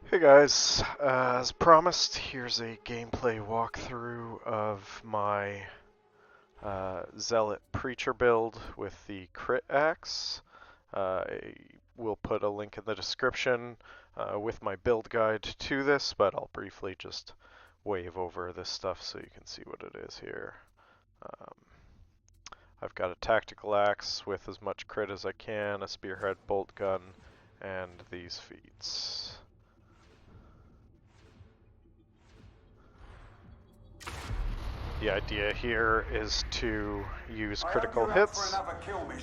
Hey guys, as promised, here's a gameplay walkthrough of my Zealot Preacher build with the crit axe. I will put a link in the description with my build guide to this, but I'll briefly just wave over this stuff so you can see what it is here. I've got a tactical axe with as much crit as I can, a spearhead bolt gun, and these feats. The idea here is to use critical hits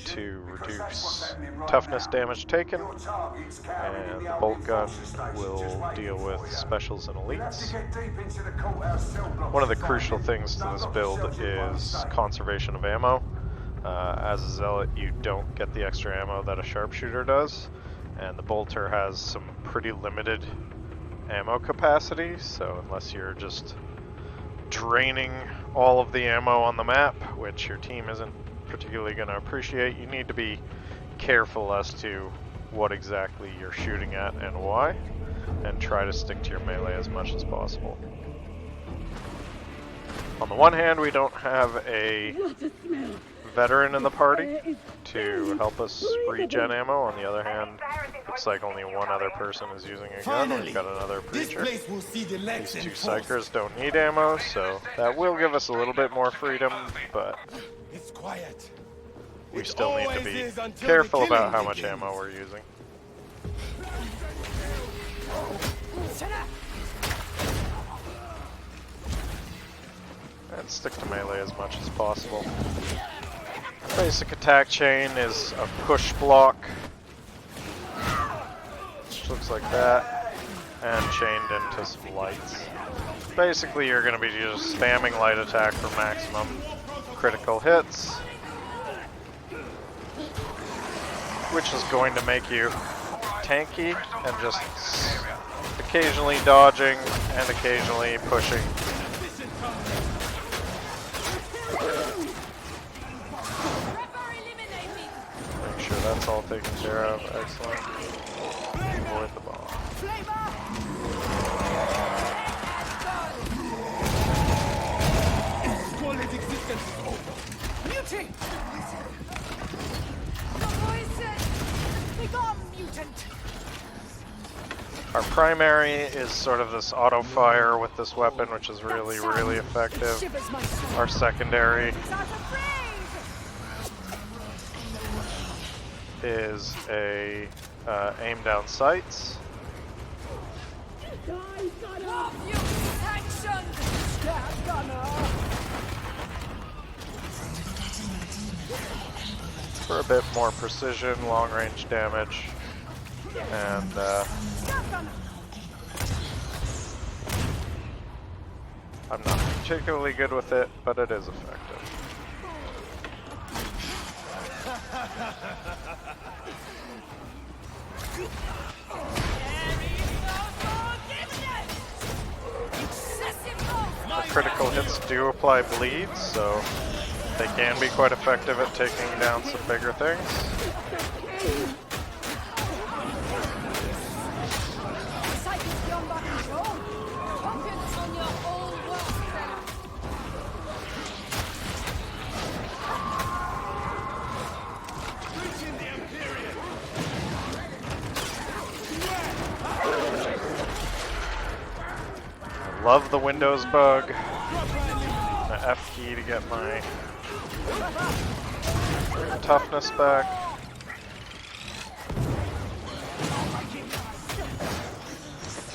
to reduce toughness damage taken, and the bolt gun will deal with specials and elites. One of the crucial things to this build is conservation of ammo. As a zealot, you don't get the extra ammo that a sharpshooter does, and the bolter has some pretty limited ammo capacity, so unless you're just draining all of the ammo on the map, which your team isn't particularly going to appreciate, you need to be careful as to what exactly you're shooting at and why, and try to stick to your melee as much as possible. On the one hand, we don't have a veteran in the party to help us regen ammo. On the other hand, looks like only one other person is using a gun. We've got another preacher. These two psychers don't need ammo, so that will give us a little bit more freedom, but we still need to be careful about how much ammo we're using. And stick to melee as much as possible. Basic attack chain is a push block, which looks like that, and chained into some lights. Basically, you're going to be just spamming light attack for maximum critical hits, which is going to make you tanky and just occasionally dodging and occasionally pushing. That's all taken care of. Excellent. Avoid the bomb. Our primary is sort of this auto fire with this weapon, which is really, really effective. Our secondary is a aim down sights. For a bit more precision, long range damage, and I'm not particularly good with it, but it is effective. The critical hits do apply bleeds, so they can be quite effective at taking down some bigger things. Love the Windows bug. The F key to get my toughness back.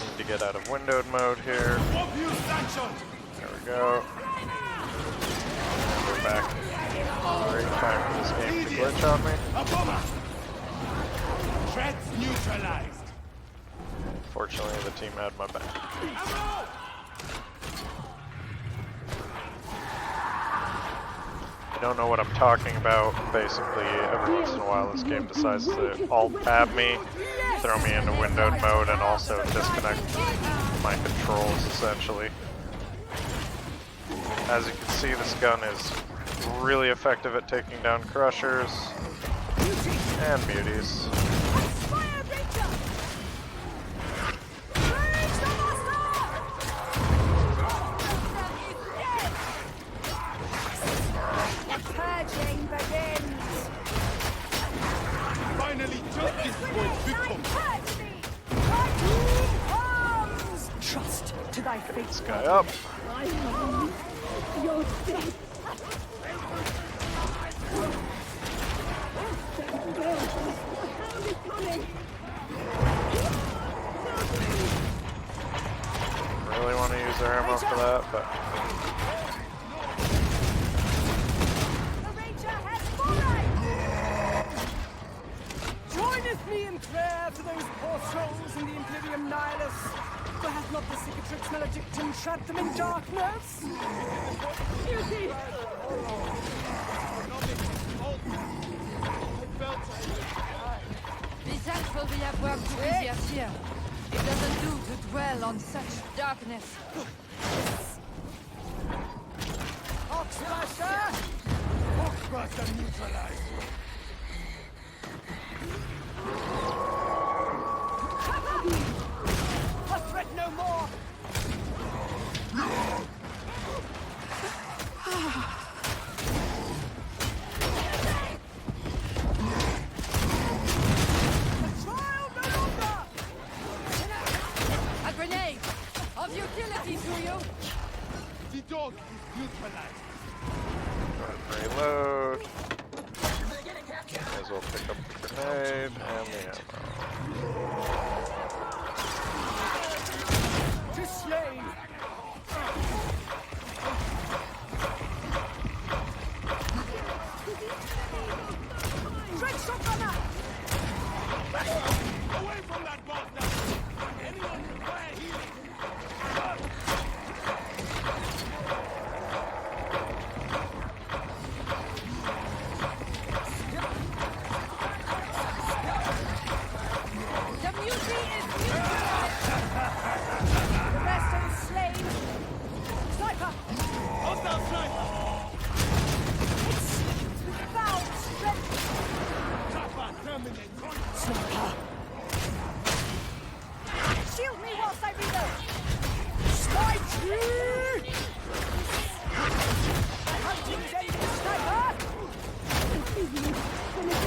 Need to get out of windowed mode here. There we go. And we're back. Great time for this game to glitch on me. Threats neutralized. Fortunately, the team had my back. I don't know what I'm talking about. Basically, every once in a while this game decides to alt-tab me, throw me into windowed mode, and also disconnect my controls, essentially. As you can see, this gun is really effective at taking down crushers and beauties. my Get fate. this guy up. I know you're dead. The hound is coming. Really want to use their ammo for that, but The Ranger has fallen! Joineth me in prayer for those poor souls in the Imperium Nihilus. For hath not the cicatrix maledictum trapped them in darkness? Beauty! Be thankful we have work to easier here. It doesn't do to dwell on such darkness. Oxcrusher! Oxcrusher neutralized. A threat no more! The trial no longer! A grenade! Of utility to you! The dog is neutralized. reload. May as well pick up the grenade and the ammo. Tis slain! Dread shotgunner! Away from that bastard! Anyone require healing? The beauty is neutralized! The rest are slain! Sniper! Hostile sniper! It sleeps with foul strength! Chopper terminate! Sniper! Shield me whilst I reload! Strike! My hunting's ended, sniper!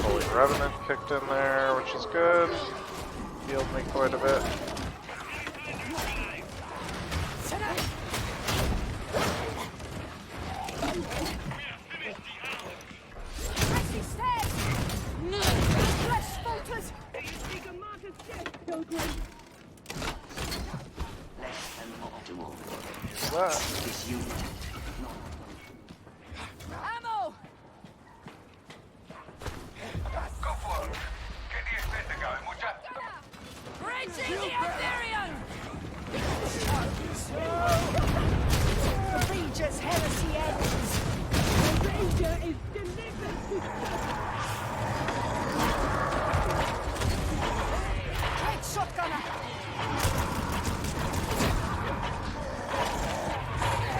Holy Revenant kicked in there, which is good. Healed me quite a bit. Actually stairs! Flesh falters! Eager martyr's death, pilgrim! Use that. Ammo! Go for it. Get the extender going, would ya? Breaching the Altharian! The Ranger's heresy ends! The Ranger is delivered! Great shotgunner!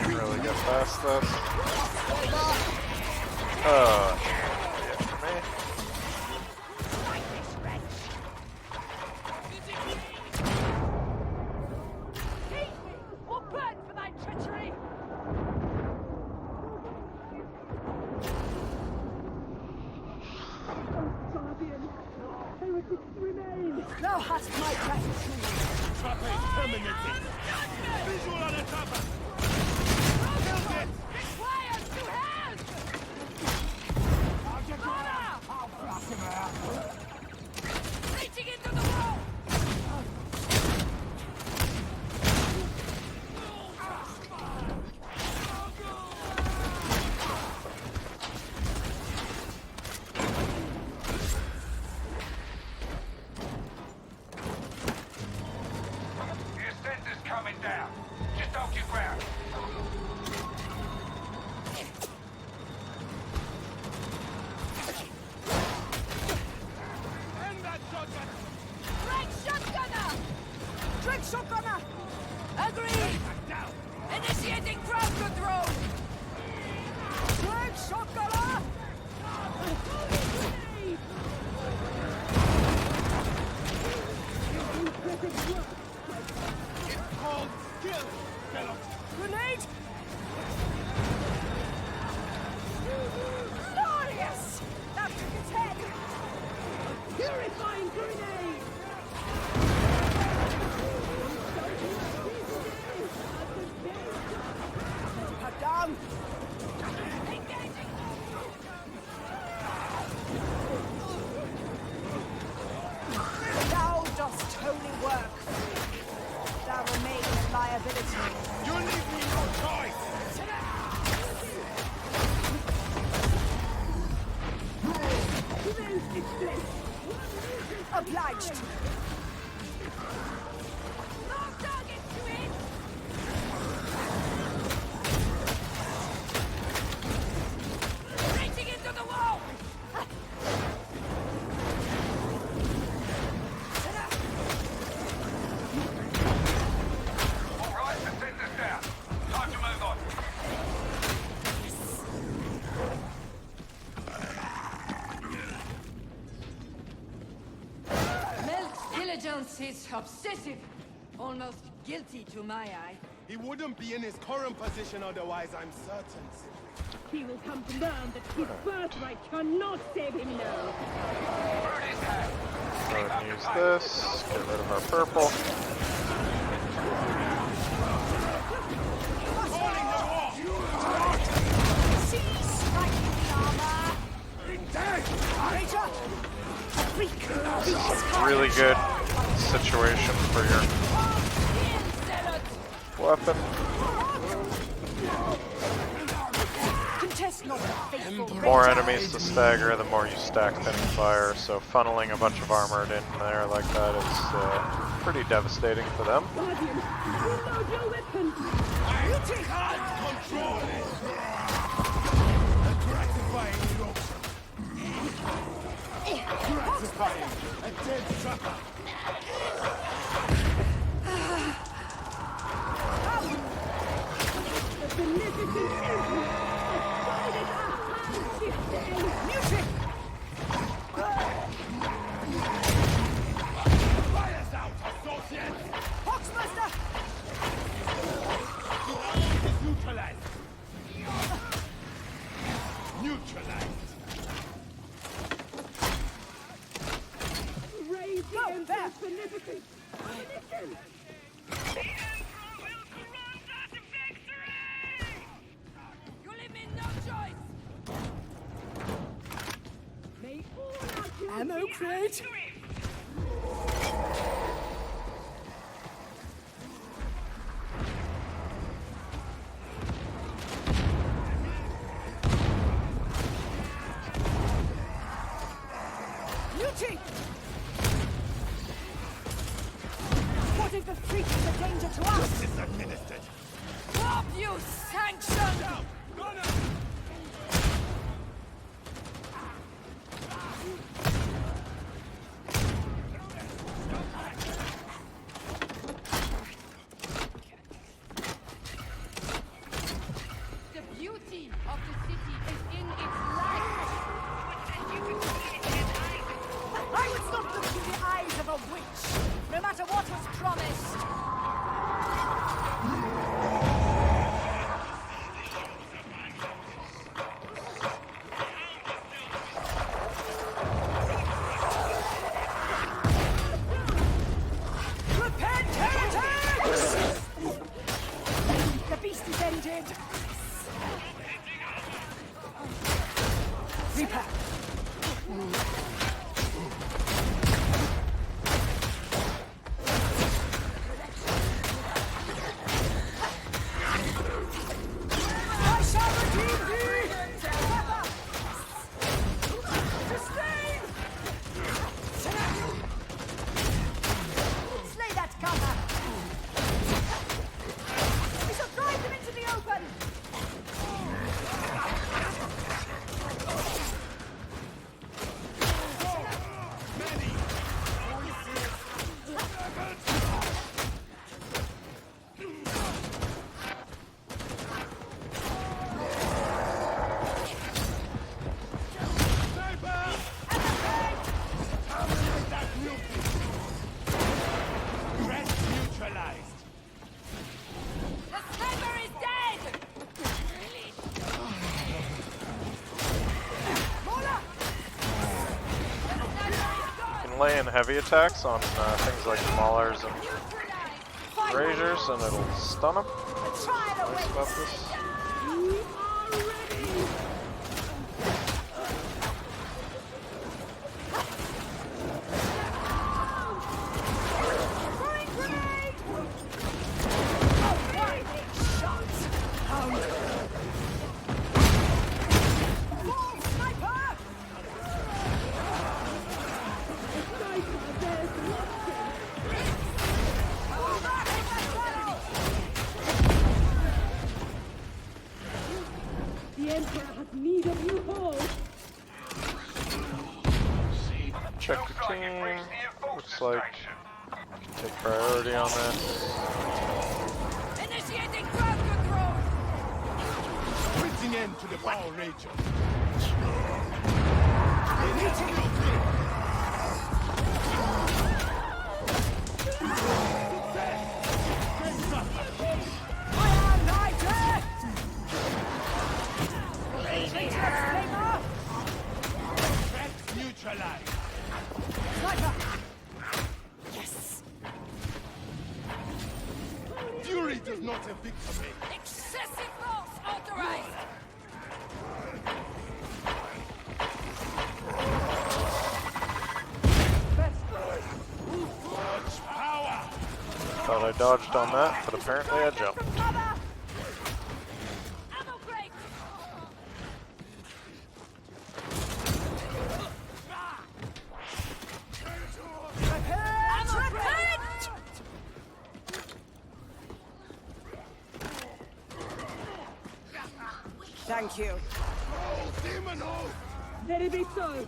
Really get past this. Yeah, for me. He will burn for thy treachery! Guardian, heretics remain! Thou hast my gratitude! Chopper is terminated! Visual on the chopper! Killed it! Required to help! Reaching into the wall! The extender's coming down. Just hold your ground. End that shotgun! Right shotgunner! Great shotgunner! Agreed! Down! Initiating crowd control! Great shotgunner! It's called skill, Zealot! Grenade! Glorious! That took its head! Purifying grenade! Obliged. More targets to hit! Reaching into the wall! All right, defenders down. Time to move on. Melt's diligence is obsessive. Almost guilty to my eye. He wouldn't be in his current position otherwise, I'm certain. He will come to learn that his birthright cannot save him now. Burn his hand. Go ahead and use this. Get rid of our purple. Cease striking the armor. Ranger, freak. This is a really good situation for your Zealot! weapon. Contest not faithful. The more enemies to stagger, the more you stack thin fire. So funneling a bunch of armored in there like that is pretty devastating for them. Guardian, reload your weapon. You can't control it! A gratifying emotion. Gratifying. A dead sucker. The beneficent emperor has guided our hands this day. Music. Fire's out, associates! Hoxmaster. Is neutralized. Neutralized. Raise the Go, there. emperor's beneficence. Ammunition. You leave me no choice! May all our children Ammo be crate. Beauty. What if the freak is a danger to us? It's administered. Stop, you sanction! The beauty of the city is in its light. I would not look through the eyes of a witch, no matter what was promised. Prepare heretics! The beast is ended. Reaper. I shall redeem thee! Sustain! Slay that cover! We shall drive them into the open! Rest neutralized. The sniper is dead! You can lay in heavy attacks on things like maulers and braziers, and it'll stun them. Try the Nice about this. We are ready. Throwing grenade! Oh, why big shots? Hound! Fall, sniper! Check your team. Looks like you can take priority on this. Initiating crowd control! Putting end to the Power Ranger. Neutralized. Yes! Fury does not evict me. Excessive force authorized! Much power. Thought I dodged on that, but apparently I jumped. Ammo crate! Ammo crate! Thank you. Demon oath. Let it be so.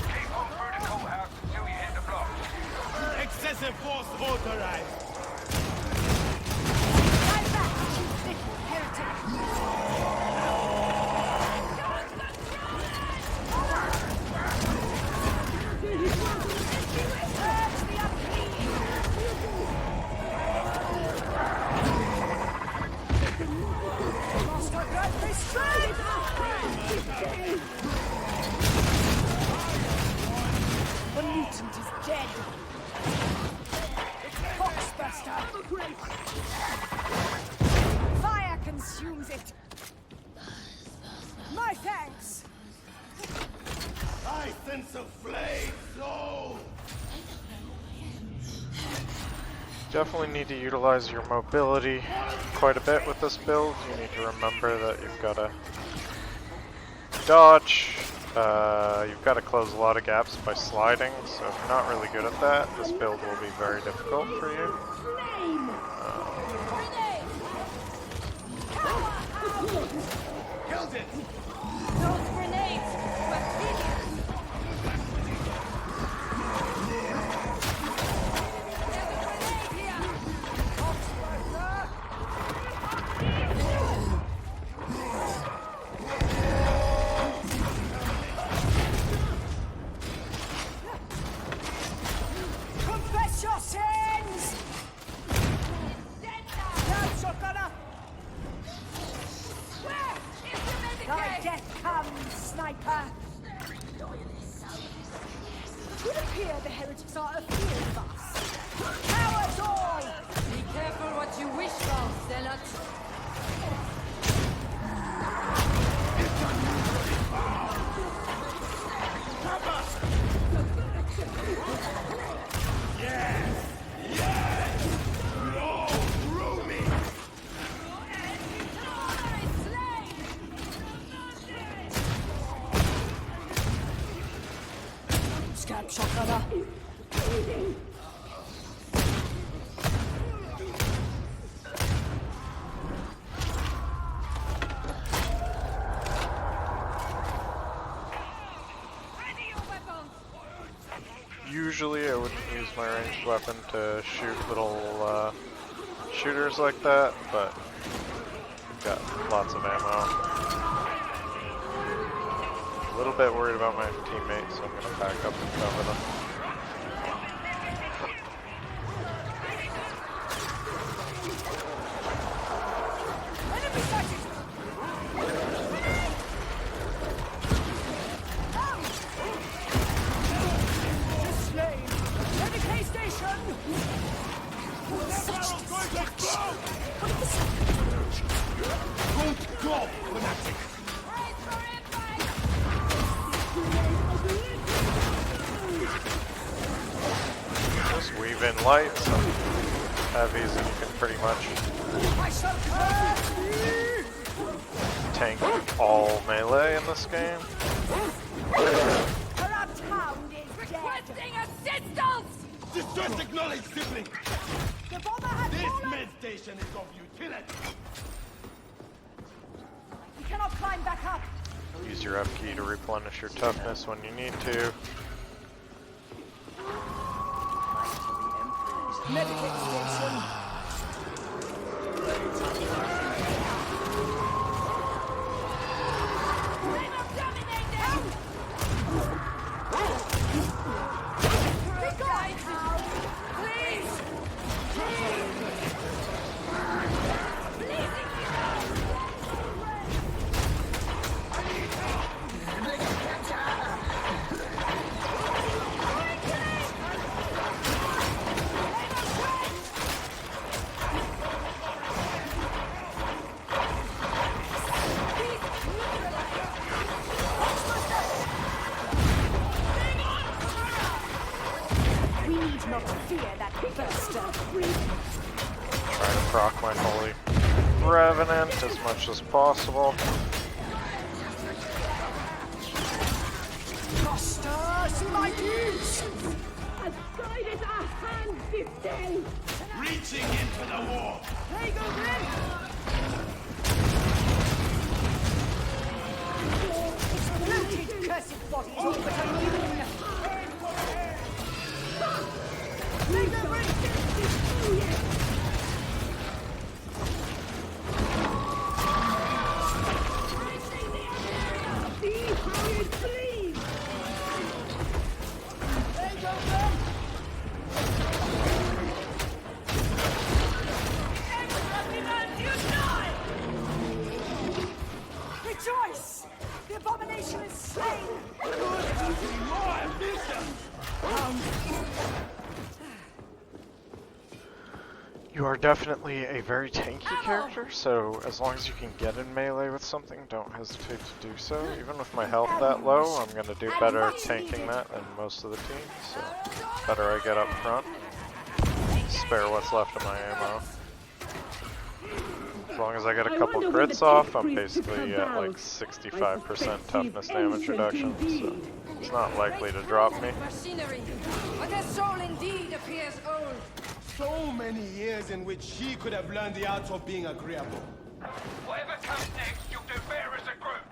Keep on through the courthouse until you hit the block. Excessive force authorized. Right back, you little heretic! Urge the appeal! Lost our earthly strength! The mutant is dead! Foxbuster! Fire consumes it! My thanks! I sense a flame flow. Definitely need to utilize your mobility quite a bit with this build. You need to remember that you've got to dodge, you've got to close a lot of gaps by sliding, so if you're not really good at that, this build will be very difficult for you. Killed it. Those grenades were hideous! There's a grenade here! Confess your sins! Down, shotgunner! Where is the medic? Thy death comes, sniper! It would appear the heretics are afraid of us. Cowards all! Be careful what you wish for, Zealot. Scab shotgunner! Usually I wouldn't use my ranged weapon to shoot little shooters like that, but I've got lots of ammo. A little bit worried about my teammates, so I'm going to back up and cover them. Enemy sighted! Slain! Medicaid station! Such destruction! Don't go, fanatic. Just weave in lights and heavies and you can pretty much I shall curse thee! tank all melee in this game. Corrupt hound is dead! Requesting assistance! Distress acknowledged, sibling. The bomber has This fallen! med station is of utility. We cannot climb back up! Use your F key to replenish your toughness when you need to. Medicate station. We need not fear that burster. Try to proc my Holy Revenant as much as possible. Buster, see my dudes! As side as our hands this day. Reaching into the war. There you go, Glenn! Bloated, cursed body is all but immune! There you go, Glenn! See how it bleeds. There you go, Glenn! Rejoice! The abomination is slain! You are definitely a very tanky character, so as long as you can get in melee with something, don't hesitate to do so. Even with my health that low, I'm going to do better tanking that than most of the team, so better I get up front, spare what's left of my ammo. As long as I get a couple crits off, I'm basically at like 65% toughness damage reduction, so it's not likely to drop me. Machinery. But her soul indeed appears old. So many years in which she could have learned the art of being agreeable. Whatever comes next, you'll do better as a group.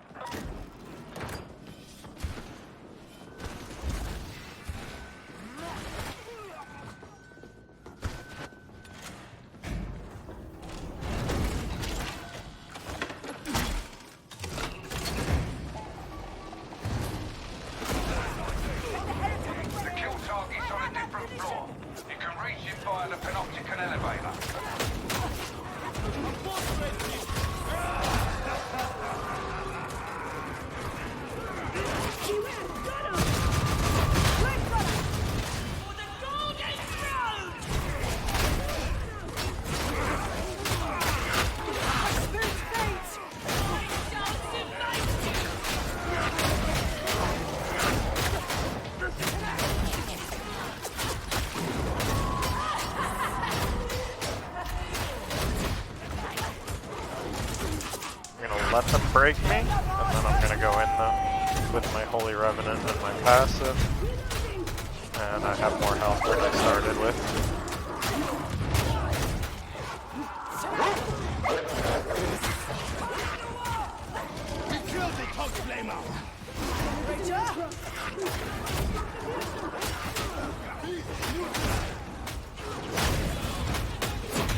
The kill target's on a different floor. You can reach it via the panopticon elevator. Let them break me, and then I'm going to go in with my Holy Revenant and my passive. And I have more health than I started with. Kill the Cox Flamer!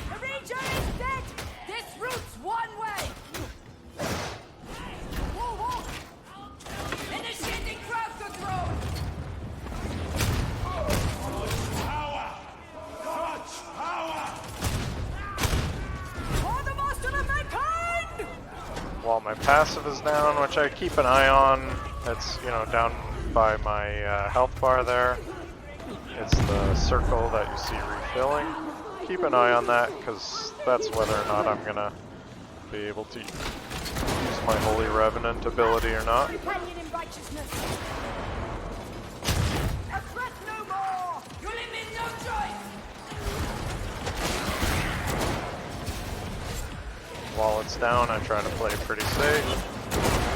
The Ranger is dead! This route's one way. Initiating crowd control. Power! Such power! For the master of mankind! While my passive is down, which I keep an eye on, it's, you know, down by my health bar there. It's the circle that you see refilling. Keep an eye on that, because that's whether or not I'm gonna be able to use my Holy Revenant ability or not. Companion in righteousness. A threat no more! You leave me no choice. While it's down, I try to play pretty safe,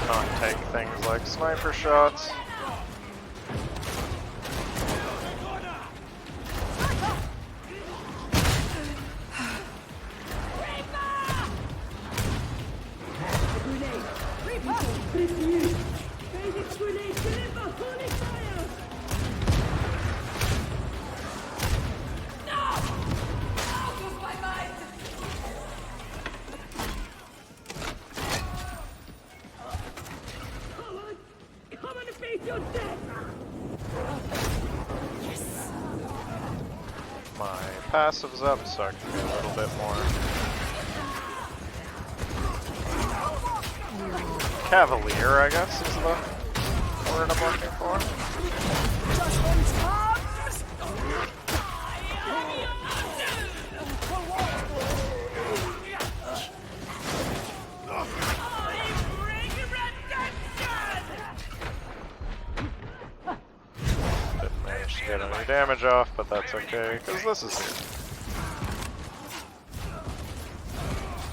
not take things like sniper shots. Refuse. face your death! My passive's up, so I can do a little bit more. Cavalier, I guess, is the word I'm looking for. Didn't manage to get any damage off, but that's okay, because this is it.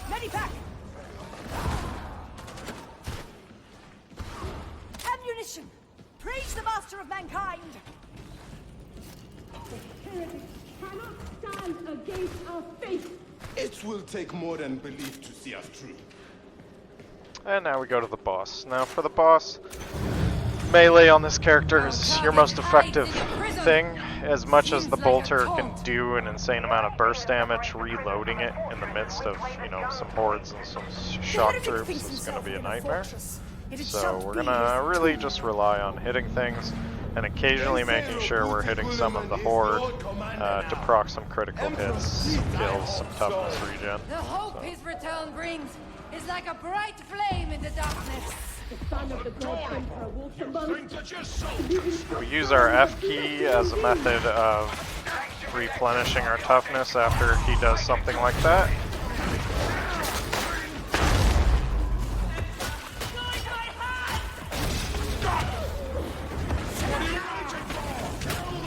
Medipack! Ammunition! Praise the master of mankind! Heretics cannot stand against our faith! It will take more than belief to see us through. And now we go to the boss. Now for the boss, melee on this character is your most effective thing. As much as the bolter can do an insane amount of burst damage, reloading it in the midst of, you know, some hordes and some shock troops is going to be a nightmare. So we're going to really just rely on hitting things and occasionally making sure we're hitting some of the horde to proc some critical hits, some kills, some toughness regen. The hope his return brings is like a bright flame in the darkness. The son of the god Emperor walks amongst We use our F key as a method of replenishing our toughness after he does something like that.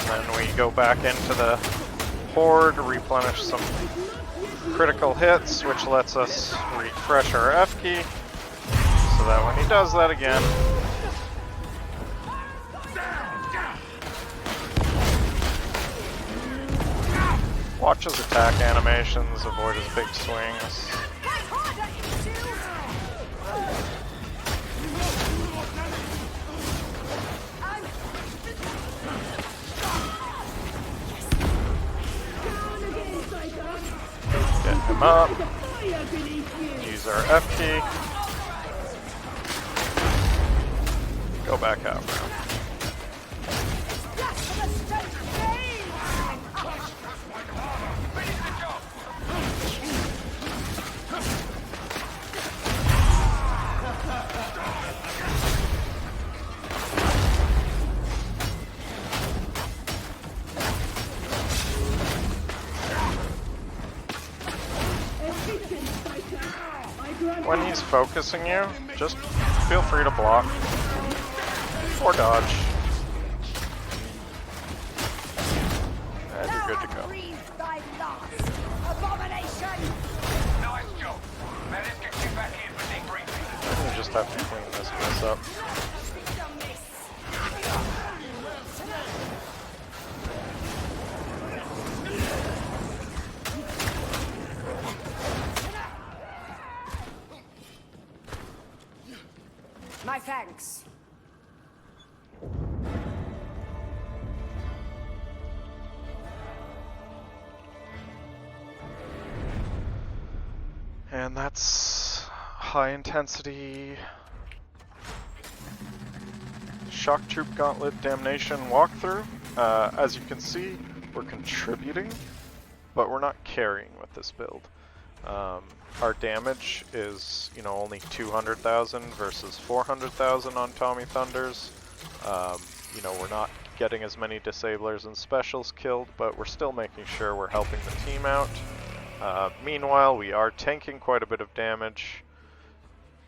Then we go back into the horde, replenish some critical hits, which lets us refresh our F key, so that when he does that again, watch his attack animations, avoid his big swings. Get him up. Use our F key. Go back out now. When he's focusing you, just feel free to block or dodge. And you're good to go. Nice job. Now let's get you back in for debriefing. You just have to clean this mess up. My thanks. And that's high intensity Shock Troop Gauntlet Damnation walkthrough. As you can see, we're contributing, but we're not carrying with this build. Our damage is, you know, only 200,000 versus 400,000 on Tommy Thunders. You know, we're not getting as many disablers and specials killed, but we're still making sure we're helping the team out. Meanwhile, we are tanking quite a bit of damage.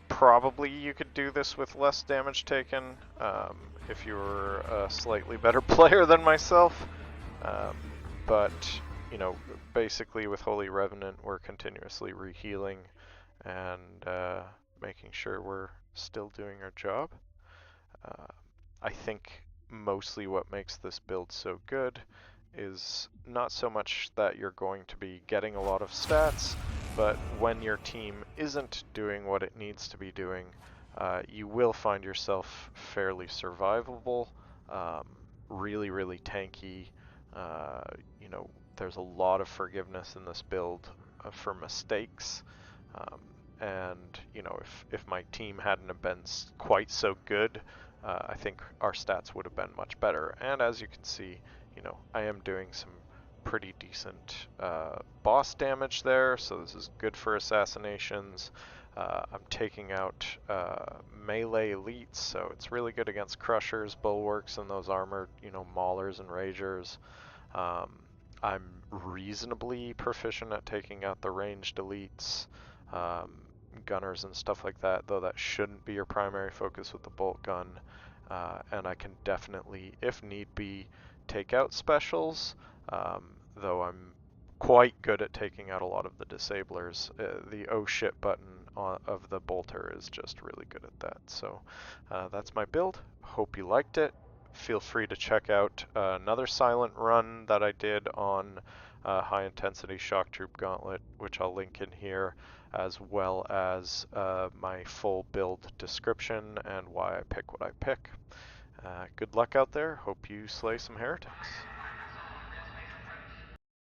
Probably you could do this with less damage taken if you were a slightly better player than myself. But, you know, basically with Holy Revenant, we're continuously rehealing and making sure we're still doing our job. I think mostly what makes this build so good is not so much that you're going to be getting a lot of stats, but when your team isn't doing what it needs to be doing, you will find yourself fairly survivable, really, really tanky. You know, there's a lot of forgiveness in this build for mistakes, and you know, if my team hadn't have been quite so good, I think our stats would have been much better. And as you can see, you know, I am doing some pretty decent boss damage there, so this is good for assassinations. I'm taking out melee elites, so it's really good against crushers, bulwarks, and those armored, you know, maulers and ragers. I'm reasonably proficient at taking out the ranged elites, gunners and stuff like that, though that shouldn't be your primary focus with the bolt gun. And I can definitely, if need be, take out specials, though I'm quite good at taking out a lot of the disablers. The oh shit button of the bolter is just really good at that. So that's my build. Hope you liked it. Feel free to check out another silent run that I did on high intensity shock troop gauntlet, which I'll link in here, as well as my full build description and why I pick what I pick. Good luck out there. Hope you slay some heretics.